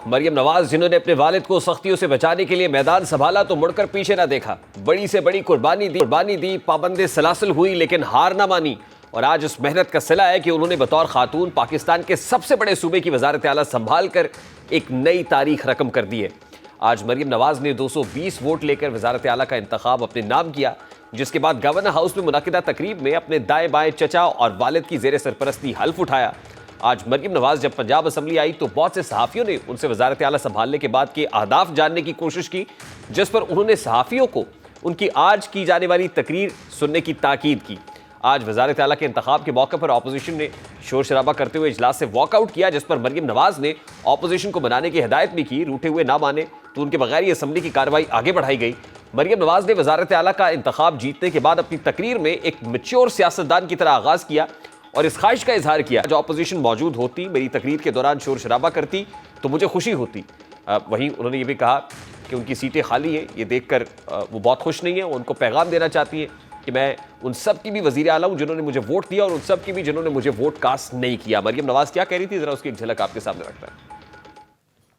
مریم نواز جنہوں نے اپنے والد کو سختیوں سے بچانے کے لیے میدان سنبھالا تو مڑ کر پیچھے نہ دیکھا، بڑی سے بڑی قربانی دی، پابند سلاسل ہوئی لیکن ہار نہ مانی، اور آج اس محنت کا صلہ ہے کہ انہوں نے بطور خاتون پاکستان کے سب سے بڑے صوبے کی وزارت اعلیٰ سنبھال کر ایک نئی تاریخ رقم کر دی ہے۔ آج مریم نواز نے 220 ووٹ لے کر وزارت اعلیٰ کا انتخاب اپنے نام کیا، جس کے بعد گورنر ہاؤس میں منعقدہ تقریب میں اپنے دائیں بائیں چچا اور والد کی زیر سرپرستی حلف اٹھایا۔ آج مریم نواز جب پنجاب اسمبلی آئی تو بہت سے صحافیوں نے ان سے وزارت اعلیٰ سنبھالنے کے بعد کے اہداف جاننے کی کوشش کی، جس پر انہوں نے صحافیوں کو ان کی آج کی جانے والی تقریر سننے کی تاکید کی۔ آج وزارت اعلیٰ کے انتخاب کے موقع پر اپوزیشن نے شور شرابہ کرتے ہوئے اجلاس سے واک آؤٹ کیا، جس پر مریم نواز نے اپوزیشن کو منانے کی ہدایت بھی کی۔ روٹھے ہوئے نہ مانے تو ان کے بغیر یہ اسمبلی کی کارروائی آگے بڑھائی گئی۔ مریم نواز نے وزارت اعلیٰ کا انتخاب جیتنے کے بعد اپنی تقریر میں ایک میچور سیاستدان کی طرح آغاز کیا اور اس خواہش کا اظہار کیا جو اپوزیشن موجود ہوتی، میری تقریر کے دوران شور شرابہ کرتی تو مجھے خوشی ہوتی۔ وہیں انہوں نے یہ بھی کہا کہ ان کی سیٹیں خالی ہیں، یہ دیکھ کر وہ بہت خوش نہیں ہیں، ان کو پیغام دینا چاہتی ہیں کہ میں ان سب کی بھی وزیر اعلیٰ ہوں جنہوں نے مجھے ووٹ دیا، اور ان سب کی بھی جنہوں نے مجھے ووٹ کاسٹ نہیں کیا۔ مریم نواز کیا کہہ رہی تھی، ذرا اس کی ایک جھلک آپ کے سامنے رکھتا ہے۔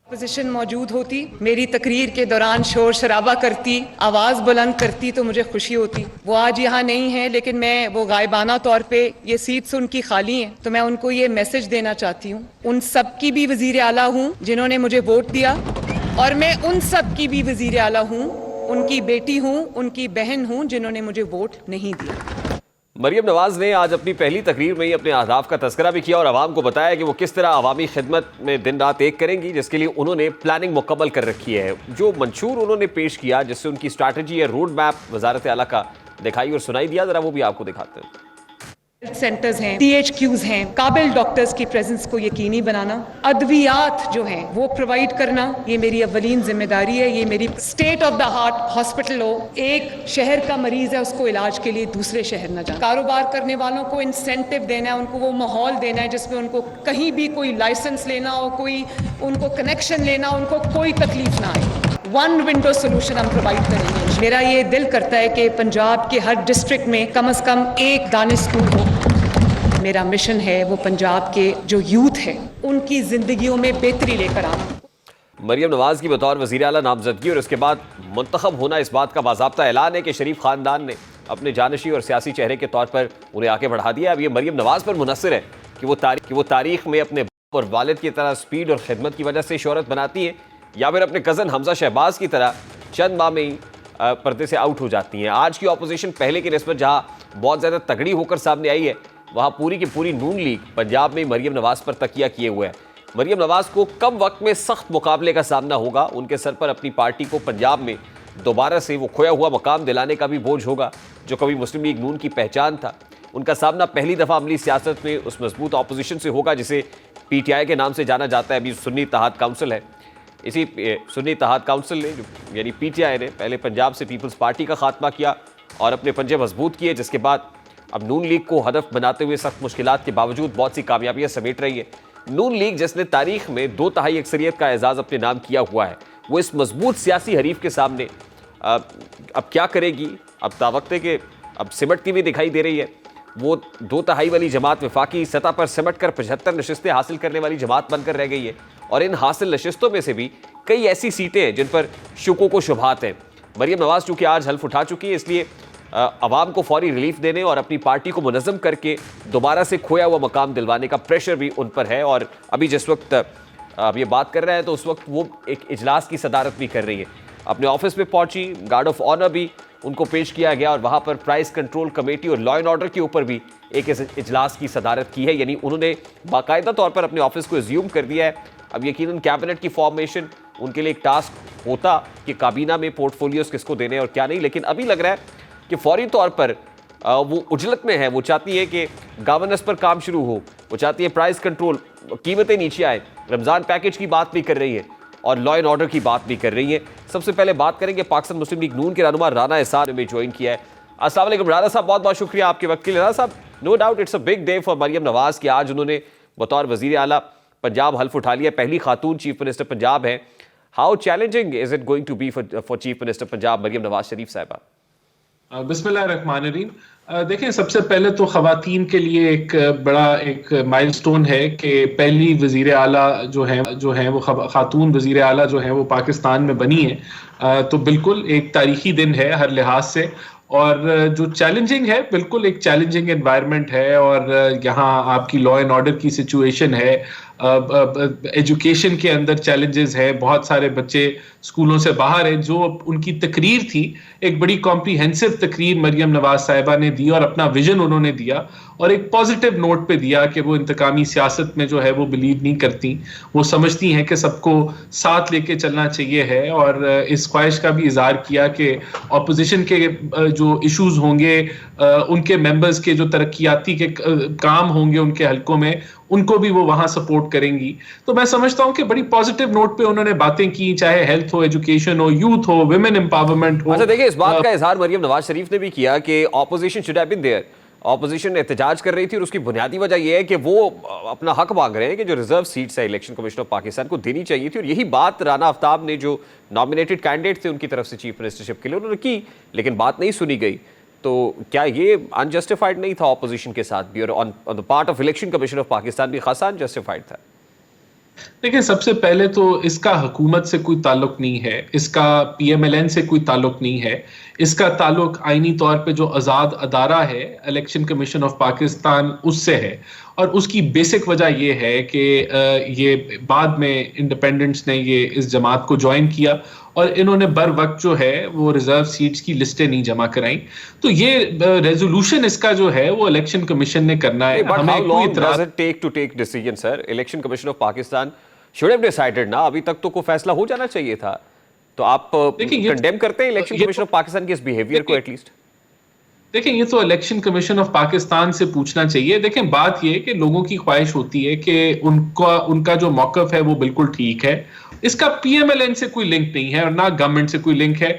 اپوزیشن موجود ہوتی، میری تقریر کے دوران شور شرابہ کرتی، آواز بلند کرتی تو مجھے خوشی ہوتی۔ وہ آج یہاں نہیں ہیں، لیکن میں وہ غائبانہ طور پہ یہ سیٹس ان کی خالی ہیں تو میں ان کو یہ میسج دینا چاہتی ہوں، ان سب کی بھی وزیر اعلیٰ ہوں جنہوں نے مجھے ووٹ دیا، اور میں ان سب کی بھی وزیر اعلیٰ ہوں، ان کی بیٹی ہوں، ان کی بہن ہوں جنہوں نے مجھے ووٹ نہیں دیا۔ مریم نواز نے آج اپنی پہلی تقریر میں ہی اپنے اہداف کا تذکرہ بھی کیا اور عوام کو بتایا کہ وہ کس طرح عوامی خدمت میں دن رات ایک کریں گی، جس کے لیے انہوں نے پلاننگ مکمل کر رکھی ہے۔ جو منشور انہوں نے پیش کیا، جس سے ان کی اسٹریٹجی یا روڈ میپ وزارت اعلیٰ کا دکھائی اور سنائی دیا، ذرا وہ بھی آپ کو دکھاتے ہیں۔ سینٹرز ہیں، ٹی ایچ کیوز ہیں، قابل ڈاکٹرز کی پریزنس کو یقینی بنانا، ادویات جو ہیں وہ پرووائڈ کرنا، یہ میری اولین ذمہ داری ہے۔ یہ میری state of the heart hospital ہو، ایک شہر کا مریض ہے اس کو علاج کے لیے دوسرے شہر نہ جائے۔ کاروبار کرنے والوں کو انسینٹیو دینا ہے، ان کو وہ ماحول دینا ہے جس میں ان کو کہیں بھی کوئی لائسنس لینا ہو، کوئی ان کو کنیکشن لینا ہو، ان کو کوئی تکلیف نہ آئے۔ ون ونڈو سولوشن ہم پرووائڈ کریں گے۔ میرا یہ دل کرتا ہے کہ پنجاب کے ہر ڈسٹرکٹ میں کم از کم ایک دانش اسکول ہو۔ میرا مشن ہے وہ پنجاب کے جو یوتھ ہے ان کی زندگیوں میں بہتری لے کر آنا۔ مریم نواز کی بطور وزیر اعلیٰ نامزدگی اور اس کے بعد منتخب ہونا اس بات کا باضابطہ اعلان ہے کہ شریف خاندان نے اپنے جانشین اور سیاسی چہرے کے طور پر انہیں آگے بڑھا دیا۔ اب یہ مریم نواز پر منحصر ہے کہ وہ تاریخ میں اپنے باپ اور والد کی طرح سپیڈ اور خدمت کی وجہ سے شہرت بناتی ہیں، یا پھر اپنے کزن حمزہ شہباز کی طرح چند ماہ میں ہی پردے سے آؤٹ ہو جاتی ہیں۔ آج کی اپوزیشن پہلے کی نسبت جہاں بہت زیادہ تگڑی ہو کر سامنے آئی ہے، وہاں پوری کی پوری نون لیگ پنجاب میں مریم نواز پر تکیہ کیے ہوئے ہے۔ مریم نواز کو کم وقت میں سخت مقابلے کا سامنا ہوگا، ان کے سر پر اپنی پارٹی کو پنجاب میں دوبارہ سے وہ کھویا ہوا مقام دلانے کا بھی بوجھ ہوگا جو کبھی مسلم لیگ نون کی پہچان تھا۔ ان کا سامنا پہلی دفعہ عملی سیاست میں اس مضبوط اپوزیشن سے ہوگا جسے پی ٹی آئی کے نام سے جانا جاتا ہے، ابھی سنی اتحاد کونسل ہے۔ اسی سنی اتحاد کونسل نے یعنی پی ٹی آئی نے پہلے پنجاب سے پیپلز پارٹی کا خاتمہ کیا اور اپنے پنجے مضبوط کیے، جس کے بعد اب نون لیگ کو ہدف بناتے ہوئے سخت مشکلات کے باوجود بہت سی کامیابیاں سمیٹ رہی ہے۔ نون لیگ جس نے تاریخ میں 2/3 اکثریت کا اعزاز اپنے نام کیا ہوا ہے، وہ اس مضبوط سیاسی حریف کے سامنے اب کیا کرے گی؟ اب تاوقت ہے کہ اب سمٹتی بھی دکھائی دے رہی ہے۔ وہ 2/3 والی جماعت وفاقی سطح پر سمٹ کر 75 نشستیں حاصل کرنے والی جماعت بن کر رہ گئی ہے، اور ان حاصل نشستوں میں سے بھی کئی ایسی سیٹیں ہیں جن پر شکوک و شبہات ہیں۔ مریم نواز چونکہ آج حلف اٹھا چکی ہے، اس لیے عوام کو فوری ریلیف دینے اور اپنی پارٹی کو منظم کر کے دوبارہ سے کھویا ہوا مقام دلوانے کا پریشر بھی ان پر ہے۔ اور ابھی جس وقت اب یہ بات کر رہا ہے تو اس وقت وہ ایک اجلاس کی صدارت بھی کر رہی ہے۔ اپنے آفس میں پہنچی، گارڈ آف آنر بھی ان کو پیش کیا گیا، اور وہاں پر پرائز کنٹرول کمیٹی اور لا اینڈ آرڈر کے اوپر بھی ایک اجلاس کی صدارت کی ہے، یعنی انہوں نے باقاعدہ طور پر اپنے آفس کو ایزیوم کر دیا ہے۔ اب یقیناً کیبنٹ کی فارمیشن ان کے لیے ایک ٹاسک ہوتا کہ کابینہ میں پورٹ فولیوز کس کو دینے اور کیا نہیں، لیکن ابھی لگ رہا ہے کہ فوری طور پر وہ اجلت میں ہے۔ وہ چاہتی ہے کہ گورننس پر کام شروع ہو، وہ چاہتی ہے پرائز کنٹرول، قیمتیں نیچے آئیں، رمضان پیکج کی بات بھی کر رہی ہے اور لا اینڈ آرڈر کی بات بھی کر رہی ہے۔ سب سے پہلے بات کریں گے پاکستان مسلم لیگ نون کے رہنما رانا احسان میں جوائن کیا ہے۔ السلام علیکم رانا صاحب، بہت بہت شکریہ آپ کے وقت کے لیے۔ رانا صاحب، no doubt it's a big day for Maryam Nawaz کہ آج انہوں نے بطور وزیر اعلیٰ پنجاب حلف اٹھا لیا، پہلی خاتون چیف منسٹر پنجاب ہیں۔ How challenging is it going to be for chief minister Punjab Maryam Nawaz Sharif صاحبہ؟ بسم اللہ الرحمن الرحیم. دیکھیں, سب سے پہلے تو خواتین کے لیے ایک بڑا ایک مائلسٹون ہے کہ پہلی وزیر اعلیٰ جو ہیں وہ خاتون وزیر اعلیٰ جو ہیں وہ پاکستان میں بنی ہیں. تو بالکل ایک تاریخی دن ہے ہر لحاظ سے, اور جو چیلنجنگ ہے, بالکل ایک چیلنجنگ انوائرمنٹ ہے, اور یہاں آپ کی لا اینڈ آرڈر کی سچویشن ہے, ایجوکیشن کے اندر چیلنجز ہے, بہت سارے بچے اسکولوں سے باہر ہیں. جو ان کی تقریر تھی, ایک بڑی کمپریہنسو تقریر مریم نواز صاحبہ نے دی, اور اپنا ویژن انہوں نے دیا, اور ایک پازیٹیو نوٹ پہ دیا کہ وہ انتقامی سیاست میں جو ہے وہ بلیو نہیں کرتی. وہ سمجھتی ہیں کہ سب کو ساتھ لے کے چلنا چاہیے ہے, اور اس خواہش کا بھی اظہار کیا کہ اپوزیشن کے جو ایشوز ہوں گے, ان کے ممبرز کے جو ترقیاتی کے کام ہوں گے ان کے حلقوں میں, ان کو بھی وہ وہاں سپورٹ کریں گی. تو میں سمجھتا ہوں کہ بڑی پازیٹیو نوٹ پہ انہوں نے باتیں کی, چاہے ہیلتھ ہو, ایجوکیشن ہو, یوتھ ہو, ویمن امپاورمنٹ ہو. اچھا دیکھیں, اس بات کا اظہار مریم نواز شریف نے بھی کیا کہ opposition should have been there. Opposition احتجاج کر رہی تھی, اور اس کی بنیادی وجہ یہ ہے کہ وہ اپنا حق مانگ رہے ہیں کہ جو ریزرو سیٹس ہے الیکشن کمیشن آف پاکستان کو دینی چاہیے تھی. اور یہی بات رانا آفتاب نے, جو نامینیٹڈ کینڈیڈیٹ تھے ان کی طرف سے چیف منسٹرشپ کے لیے, انہوں نے کی, لیکن بات نہیں سنی گئی. تو کیا یہ انجسٹیفائڈ نہیں تھا اپوزیشن کے ساتھ بھی, اور on the part of election commission of Pakistan بھی خاصا انجسٹیفائڈ تھا؟ دیکھیں, سب سے پہلے تو اس کا حکومت سے کوئی تعلق نہیں ہے, اس کا پی ایم ایل این سے کوئی تعلق نہیں ہے. اس کا تعلق آئینی طور پہ جو آزاد ادارہ ہے الیکشن کمیشن آف پاکستان, اس سے ہے. اور اس کی بیسک وجہ یہ ہے کہ یہ بعد میں انڈیپینڈنٹس نے یہ اس جماعت کو جوائن کیا, اور انہوں نے بر وقت جو ہے وہ ریزرو سیٹس کی لسٹیں نہیں جمع کرائیں. تو یہ ریزولوشن اس کا جو ہے وہ الیکشن کمیشن نے کرنا ہے. But how long does it take to take decision, sir? Election Commission of Pakistan should have decided نا, ابھی تک تو کوئی فیصلہ ہو جانا چاہیے تھا. تو آپ کنڈیم کرتے ہیں الیکشن کمیشن آف پاکستان کے اس بیہیویئر کو ایٹ لیسٹ؟ دیکھیں, یہ تو الیکشن کمیشن آف پاکستان سے پوچھنا چاہیے. دیکھیں, بات یہ کہ لوگوں کی خواہش ہوتی ہے کہ ان کا جو موقف ہے وہ بالکل ٹھیک ہے. اس کا پی ایم ایل این سے کوئی لنک نہیں ہے, اور نہ گورنمنٹ سے کوئی لنک ہے.